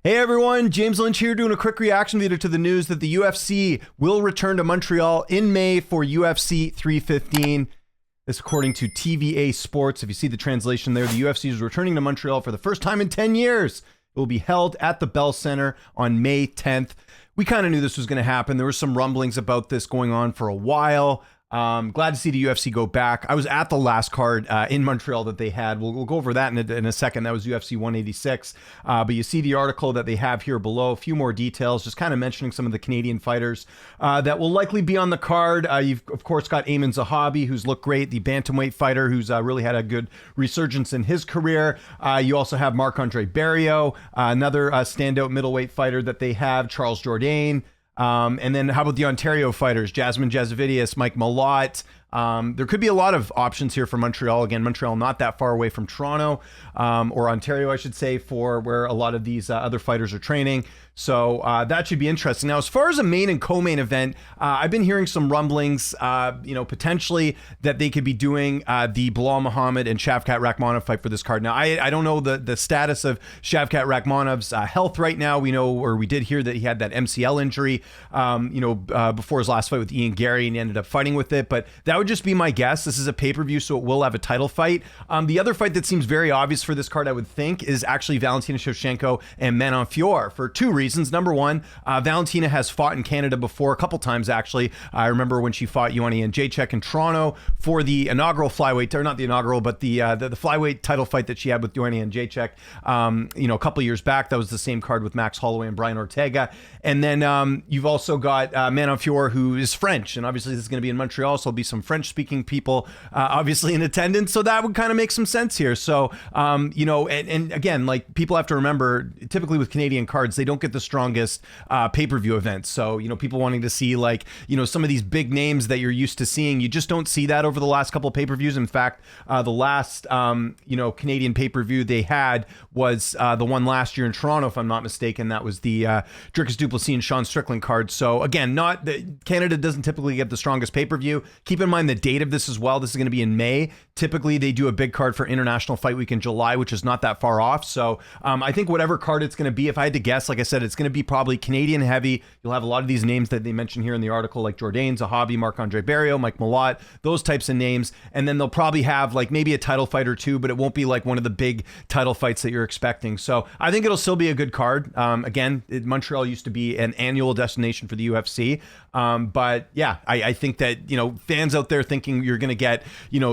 Hey everyone, James Lynch here doing a quick reaction video to the news that the UFC will return to Montreal in May for UFC 315. This according to TVA Sports. If you see the translation there, the UFC is returning to Montreal for the first time in 10 years. It will be held at the Bell Center on May 10th. We kind of knew this was going to happen. There were some rumblings about this going on for a while. Glad to see the UFC go back. I was at the last card in Montreal that they had. We'll go over that in a second. That was UFC 186. But you see the article that they have here below. A few more details, just kind of mentioning some of the Canadian fighters that will likely be on the card. You've, of course, got Amin Zahabi, who's looked great, the bantamweight fighter who's really had a good resurgence in his career. You also have Marc-Andre Barriault, another standout middleweight fighter that they have, Charles Jourdain. And then how about the Ontario fighters, Jasmine Jasvidius, Mike Malott. There could be a lot of options here for Montreal. Again, Montreal not that far away from Toronto, or Ontario, I should say, for where a lot of these other fighters are training. So that should be interesting. Now, as far as a main and co-main event, I've been hearing some rumblings, potentially that they could be doing the Bilal Muhammad and Shavkat Rakhmonov fight for this card. Now, I don't know the status of Shavkat Rakhmonov's health right now. We know, or we did hear that he had that MCL injury, before his last fight with Ian Gary, and he ended up fighting with it. But that would just be my guess. This is a pay-per-view, so it will have a title fight. The other fight that seems very obvious for this card, I would think, is actually Valentina Shevchenko and Manon Fiorot for two reasons. Number one, Valentina has fought in Canada before, a couple times actually. I remember when she fought Joanna Jędrzejczyk in Toronto for the inaugural flyweight, or not the inaugural, but the flyweight title fight that she had with Joanna Jędrzejczyk, a couple years back. That was the same card with Max Holloway and Brian Ortega. And then you've also got Manon Fiorot, who is French, and obviously this is going to be in Montreal, so there'll be some French-speaking people obviously in attendance, so that would kind of make some sense here. So, and again, like, people have to remember, typically with Canadian cards, they don't get the strongest pay-per-view events. So, people wanting to see, like, some of these big names that you're used to seeing, you just don't see that over the last couple of pay-per-views. In fact, the last, Canadian pay-per-view they had was the one last year in Toronto, if I'm not mistaken. That was the Dricus du Plessis and Sean Strickland card. So again, Canada doesn't typically get the strongest pay-per-view. Keep in mind the date of this as well. This is going to be in May. Typically, they do a big card for International Fight Week in July, which is not that far off. So I think whatever card it's going to be, if I had to guess, like I said, it's going to be probably Canadian heavy. You'll have a lot of these names that they mention here in the article, like Jourdain, Zahabi, Marc-Andre Barriault, Mike Malott, those types of names. And then they'll probably have like maybe a title fight or two, but it won't be like one of the big title fights that you're expecting. So I think it'll still be a good card. Again, Montreal used to be an annual destination for the UFC. But yeah, I think that, fans out there thinking you're going to get,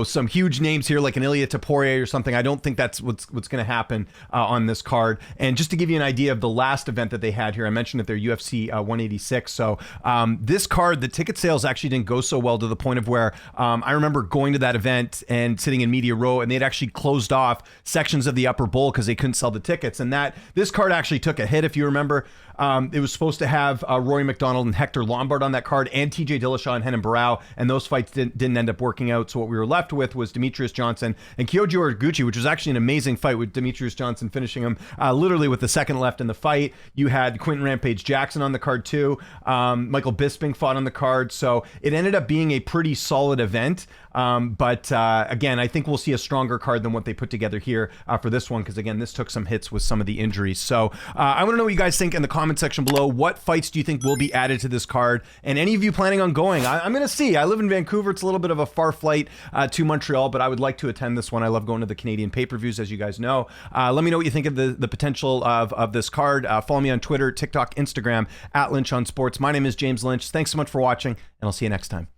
some huge names here like an Ilia Topuria or something. I don't think that's what's going to happen on this card. And just to give you an idea of the last event that they had here, I mentioned that they're UFC 186. So this card, the ticket sales actually didn't go so well, to the point of where I remember going to that event and sitting in media row, and they'd actually closed off sections of the upper bowl because they couldn't sell the tickets. And this card actually took a hit, if you remember. It was supposed to have Rory McDonald and Hector Lombard on that card, and TJ Dillashaw and Renan Barão, and those fights didn't end up working out. So what we were left with was Demetrius Johnson and Kyoji Horiguchi, which was actually an amazing fight, with Demetrius Johnson finishing him literally with the second left in the fight. You had Quentin Rampage Jackson on the card too. Michael Bisping fought on the card. So it ended up being a pretty solid event. But again, I think we'll see a stronger card than what they put together here for this one, because again, this took some hits with some of the injuries. So I want to know what you guys think in the comment section below. What fights do you think will be added to this card? And any of you planning on going? I'm going to see. I live in Vancouver. It's a little bit of a far flight to Montreal, but I would like to attend this one. I love going to the Canadian pay-per-views, as you guys know. Let me know what you think of the potential of this card. Follow me on Twitter, TikTok, Instagram, @Lynch on Sports. My name is James Lynch. Thanks so much for watching, and I'll see you next time.